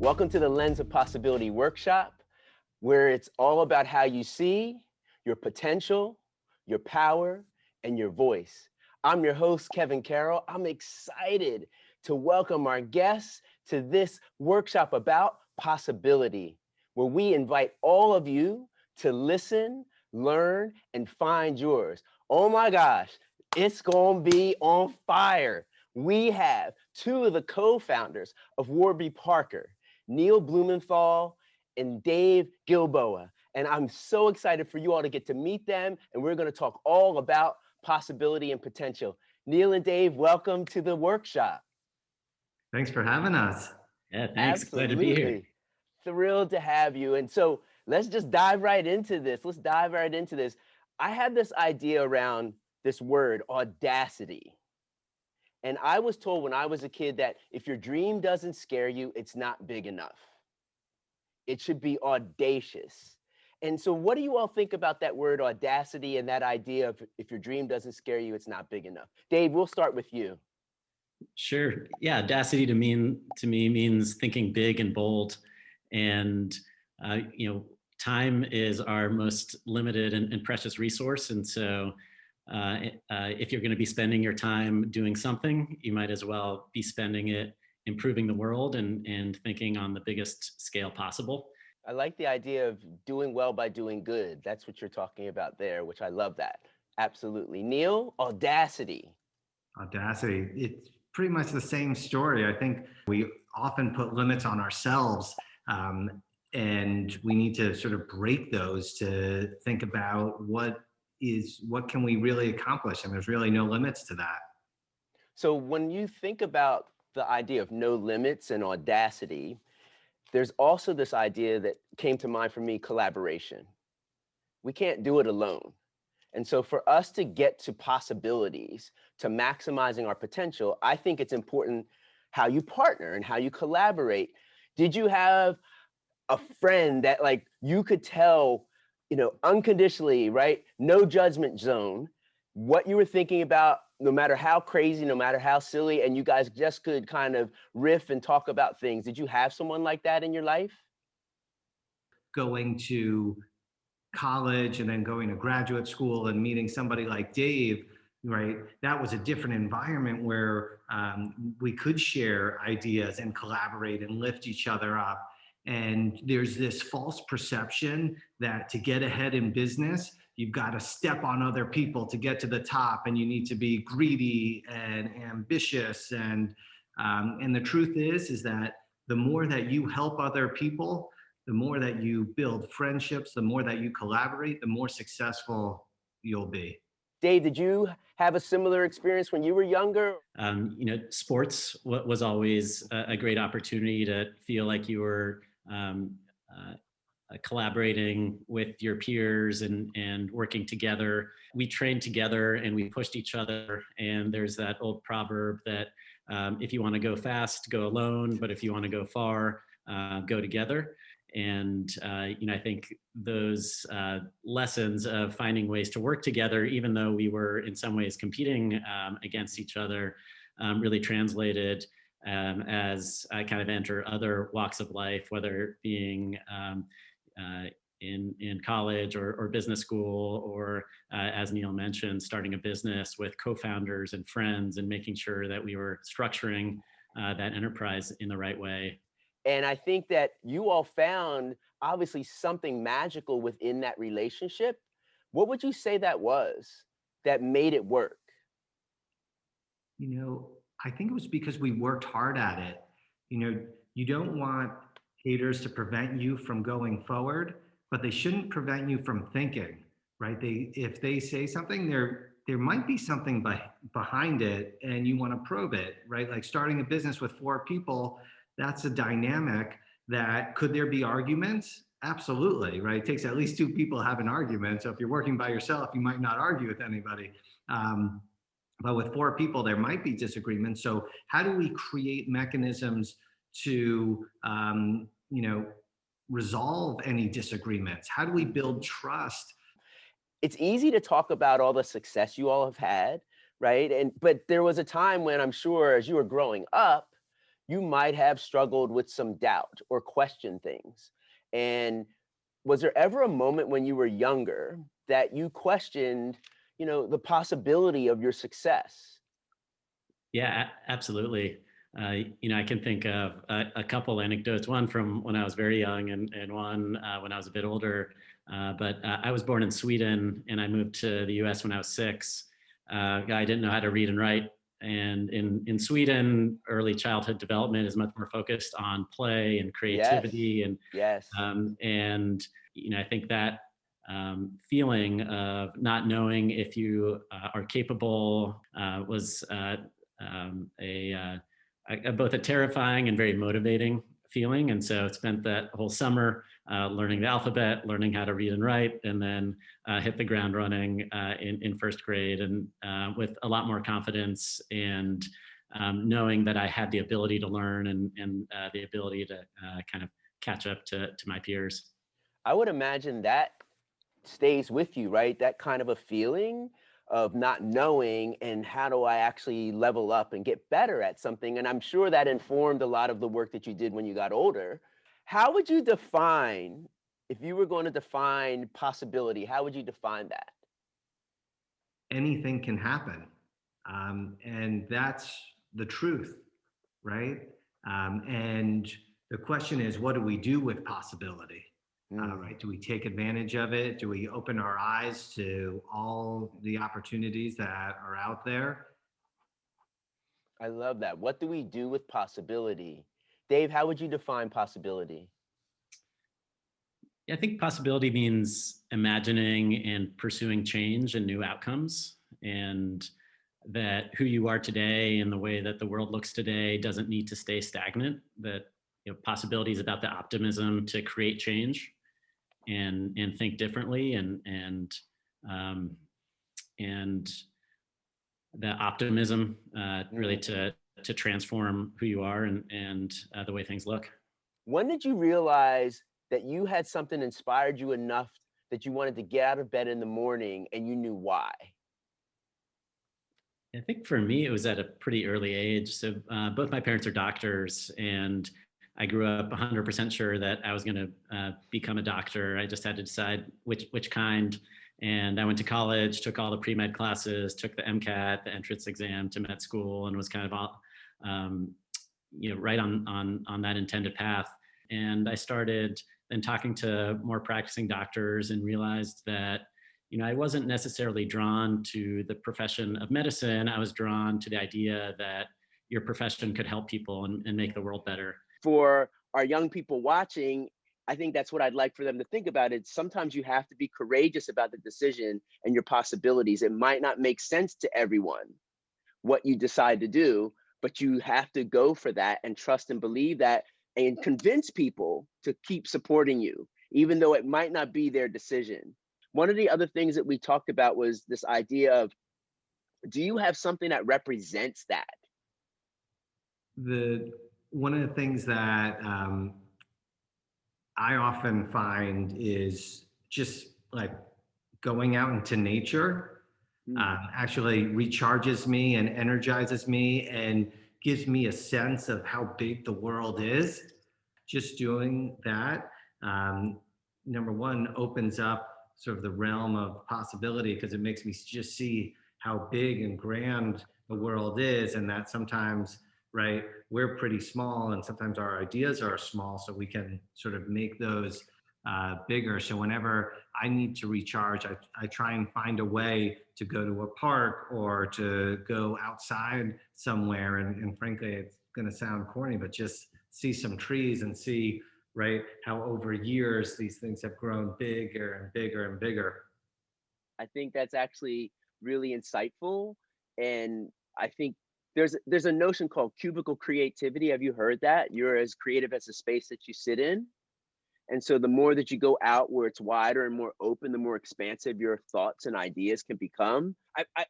Welcome to the Lens of Possibility workshop, where it's all about how you see your potential, your power, and your voice. I'm your host, Kevin Carroll. I'm excited to welcome our guests to this workshop about possibility, where we invite all of you to listen, learn, and find yours. Oh my gosh, it's gonna be on fire. We have two of the co-founders of Warby Parker, Neil Blumenthal and Dave Gilboa. And I'm so excited for you all to get to meet them. And we're going to talk all about possibility and potential. Neil and Dave, welcome to the workshop. Thanks for having us. Yeah, thanks. Absolutely. Glad to be here. Thrilled to have you. And so let's just dive right into this. I had this idea around this word, audacity. And I was told when I was a kid that if your dream doesn't scare you, it's not big enough. It should be audacious. And so what do you all think about that word audacity and that idea of if your dream doesn't scare you, it's not big enough? Dave, we'll start with you. Sure. Yeah, audacity to me means thinking big and bold. And time is our most limited and precious resource. And so if you're going to be spending your time doing something, you might as well be spending it improving the world and thinking on the biggest scale possible. I like the idea of doing well by doing good. That's what you're talking about there, which I love that. Absolutely. Neil, audacity. Audacity. It's pretty much the same story. I think we often put limits on ourselves, and we need to sort of break those to think about what can we really accomplish? And there's really no limits to that. So when you think about the idea of no limits and audacity, there's also this idea that came to mind for me, collaboration. We can't do it alone. And so for us to get to possibilities, to maximizing our potential, I think it's important how you partner and how you collaborate. Did you have a friend that like you could tell, unconditionally, right? No judgment zone, what you were thinking about, no matter how crazy, no matter how silly, and you guys just could kind of riff and talk about things. Did you have someone like that in your life? Going to college and then going to graduate school and meeting somebody like Dave, right? That was a different environment where we could share ideas and collaborate and lift each other up. And there's this false perception that to get ahead in business, you've got to step on other people to get to the top, and you need to be greedy and ambitious. And the truth is that the more that you help other people, the more that you build friendships, the more that you collaborate, the more successful you'll be. Dave, did you have a similar experience when you were younger? Sports was always a great opportunity to feel like you were collaborating with your peers and working together. We trained together and we pushed each other. And there's that old proverb that if you want to go fast, go alone, but if you want to go far, go together. And I think those lessons of finding ways to work together, even though we were in some ways competing against each other, really translated as I kind of enter other walks of life, whether it being in college or business school, or as Neil mentioned, starting a business with co-founders and friends and making sure that we were structuring that enterprise in the right way. And I think that you all found obviously something magical within that relationship. What would you say that was that made it work? I think it was because we worked hard at it. You don't want haters to prevent you from going forward, but they shouldn't prevent you from thinking, right? If they say something, there might be something behind it and you want to probe it, right? Like starting a business with 4 people, that's a dynamic that could there be arguments? Absolutely, right? It takes at least 2 people to have an argument. So if you're working by yourself, you might not argue with anybody. But with 4 people, there might be disagreements. So how do we create mechanisms to, resolve any disagreements? How do we build trust? It's easy to talk about all the success you all have had, right? But there was a time when I'm sure as you were growing up, you might have struggled with some doubt or questioned things. And was there ever a moment when you were younger that you questioned, the possibility of your success? Yeah, absolutely. I can think of a couple anecdotes, one from when I was very young and one when I was a bit older. But I was born in Sweden and I moved to the US when I was 6. I didn't know how to read and write. And in Sweden, early childhood development is much more focused on play and Yes. creativity. Yes. I think that feeling of not knowing if you are capable was both a terrifying and very motivating feeling. And so spent that whole summer learning the alphabet, learning how to read and write, and then hit the ground running in first grade, and with a lot more confidence and knowing that I had the ability to learn and the ability to kind of catch up to my peers. I would imagine that stays with you, right? That kind of a feeling of not knowing and how do I actually level up and get better at something. And I'm sure that informed a lot of the work that you did when you got older. How would you define, if you were going to define possibility, how would you define that? Anything can happen. And that's the truth, right? And the question is, what do we do with possibility? Right? Do we take advantage of it? Do we open our eyes to all the opportunities that are out there? I love that. What do we do with possibility? Dave, how would you define possibility? I think possibility means imagining and pursuing change and new outcomes, and that who you are today and the way that the world looks today doesn't need to stay stagnant. That possibility is about the optimism to create change and think differently, um, and the optimism really to transform who you are and the way things look. When did you realize that you had something inspired you enough that you wanted to get out of bed in the morning and you knew why? I think for me, it was at a pretty early age. So both my parents are doctors, and I grew up 100% sure that I was going to become a doctor. I just had to decide which kind. And I went to college, took all the pre-med classes, took the MCAT, the entrance exam to med school, and was kind of all, right on that intended path. And I started then talking to more practicing doctors and realized that I wasn't necessarily drawn to the profession of medicine. I was drawn to the idea that your profession could help people and make the world better. For our young people watching, I think that's what I'd like for them to think about. It sometimes you have to be courageous about the decision and your possibilities. It might not make sense to everyone what you decide to do, but you have to go for that and trust and believe that and convince people to keep supporting you, even though it might not be their decision. One of the other things that we talked about was this idea of, do you have something that represents that? One of the things that I often find is just like going out into nature actually recharges me and energizes me and gives me a sense of how big the world is. Just doing that, number one, opens up sort of the realm of possibility, because it makes me just see how big and grand the world is, and that sometimes, right, we're pretty small and sometimes our ideas are small, so we can sort of make those bigger. So whenever I need to recharge, I try and find a way to go to a park or to go outside somewhere, and frankly, it's going to sound corny, but just see some trees and see, right, how over years these things have grown bigger and bigger and bigger. I think that's actually really insightful. And I think there's a notion called cubicle creativity. Have you heard that? You're as creative as the space that you sit in. And so the more that you go out where it's wider and more open, the more expansive your thoughts and ideas can become.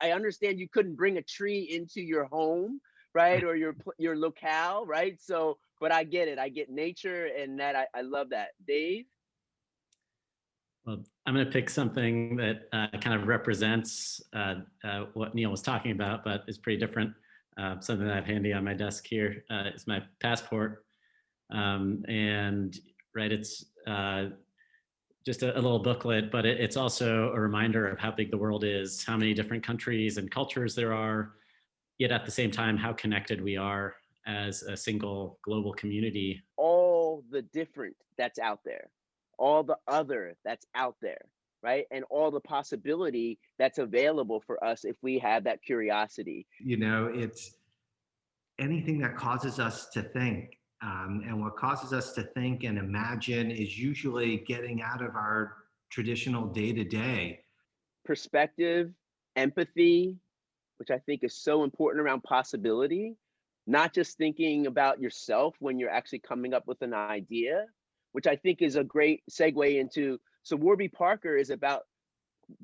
I understand you couldn't bring a tree into your home, right? Or your locale, right? So, but I get it. I get nature, and that I love that. Dave? Well, I'm going to pick something that kind of represents what Neil was talking about, but is pretty different. something that I have handy on my desk here is my passport. And right, it's just a little booklet, but it's also a reminder of how big the world is, how many different countries and cultures there are, yet at the same time, how connected we are as a single global community. All the different that's out there, all the other that's out there, right? And all the possibility that's available for us if we have that curiosity. It's anything that causes us to think. And what causes us to think and imagine is usually getting out of our traditional day to day. Perspective, empathy, which I think is so important around possibility, not just thinking about yourself when you're actually coming up with an idea, which I think is a great segue into. So Warby Parker is about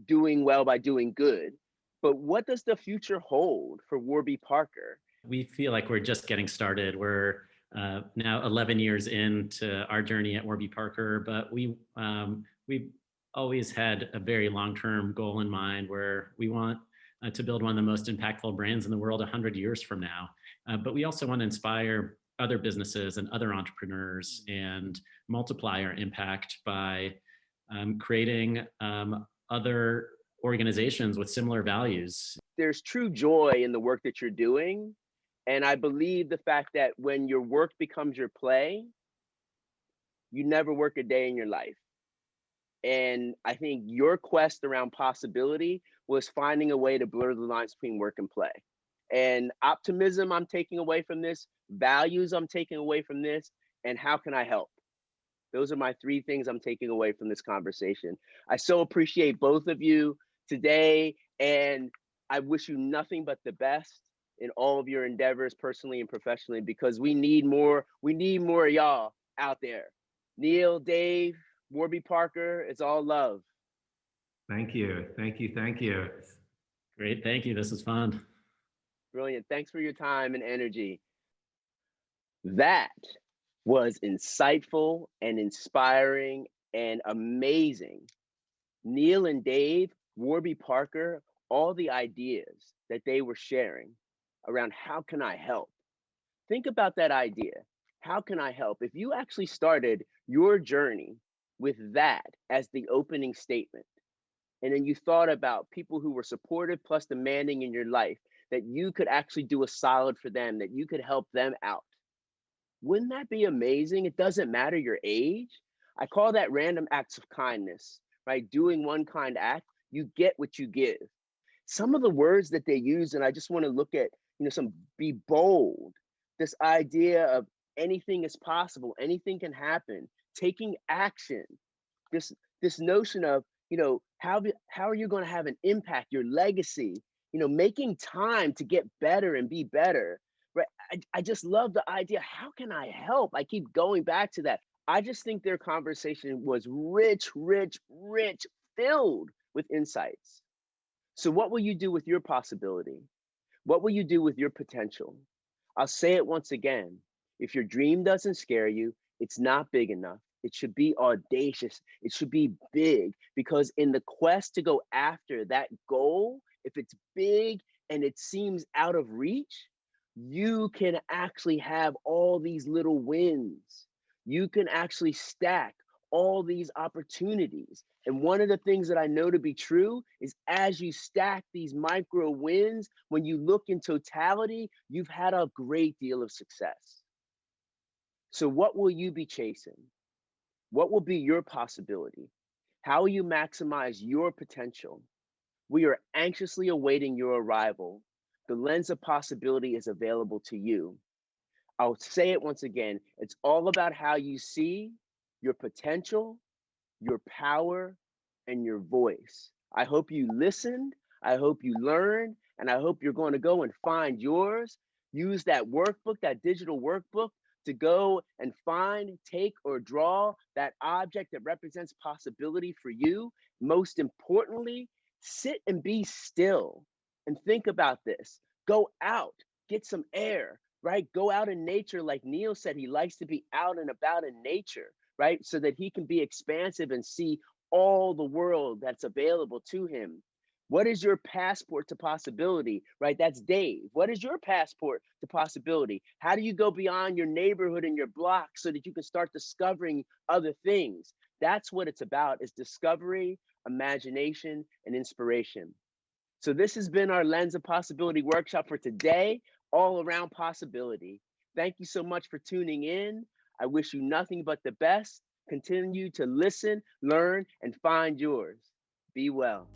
doing well by doing good. But what does the future hold for Warby Parker? We feel like we're just getting started. We're now 11 years into our journey at Warby Parker, but we've always had a very long-term goal in mind where we want to build one of the most impactful brands in the world 100 years from now. But we also want to inspire other businesses and other entrepreneurs and multiply our impact by creating other organizations with similar values. There's true joy in the work that you're doing. And I believe the fact that when your work becomes your play, you never work a day in your life. And I think your quest around possibility was finding a way to blur the lines between work and play. And optimism I'm taking away from this, values I'm taking away from this, and how can I help? Those are my three things I'm taking away from this conversation. I so appreciate both of you today, and I wish you nothing but the best in all of your endeavors, personally and professionally, because we need more of y'all out there. Neil, Dave, Warby Parker, it's all love. Thank you. Thank you. Thank you. Great. Thank you. This is fun. Brilliant. Thanks for your time and energy. That was insightful and inspiring and amazing. Neil and Dave, Warby Parker, all the ideas that they were sharing around how can I help? Think about that idea. How can I help? If you actually started your journey with that as the opening statement, and then you thought about people who were supportive plus demanding in your life, that you could actually do a solid for them, that you could help them out. Wouldn't that be amazing? It doesn't matter your age. I call that random acts of kindness, right? Doing one kind act, you get what you give. Some of the words that they use, and I just want to look at, be bold. This idea of anything is possible, anything can happen, taking action. This notion of, how are you going to have an impact, your legacy, making time to get better and be better, right? I just love the idea. How can I help? I keep going back to that. I just think their conversation was rich, filled with insights. So what will you do with your possibility? What will you do with your potential? I'll say it once again. If your dream doesn't scare you, it's not big enough. It should be audacious. It should be big, because in the quest to go after that goal, if it's big and it seems out of reach, you can actually have all these little wins. You can actually stack all these opportunities. And one of the things that I know to be true is as you stack these micro wins, when you look in totality, you've had a great deal of success. So what will you be chasing? What will be your possibility? How will you maximize your potential? We are anxiously awaiting your arrival. The lens of possibility is available to you. I'll say it once again. It's all about how you see your potential, your power, and your voice. I hope you listened. I hope you learned. And I hope you're going to go and find yours. Use that workbook, that digital workbook, to go and find, take, or draw that object that represents possibility for you. Most importantly, sit and be still and think about this. Go out, get some air, right? Go out in nature. Like Neil said, he likes to be out and about in nature, right? So that he can be expansive and see all the world that's available to him. What is your passport to possibility, right? That's Dave. What is your passport to possibility? How do you go beyond your neighborhood and your block so that you can start discovering other things? That's what it's about, is discovery, imagination, and inspiration. So this has been our Lens of Possibility workshop for today, all around possibility. Thank you so much for tuning in. I wish you nothing but the best. Continue to listen, learn, and find yours. Be well.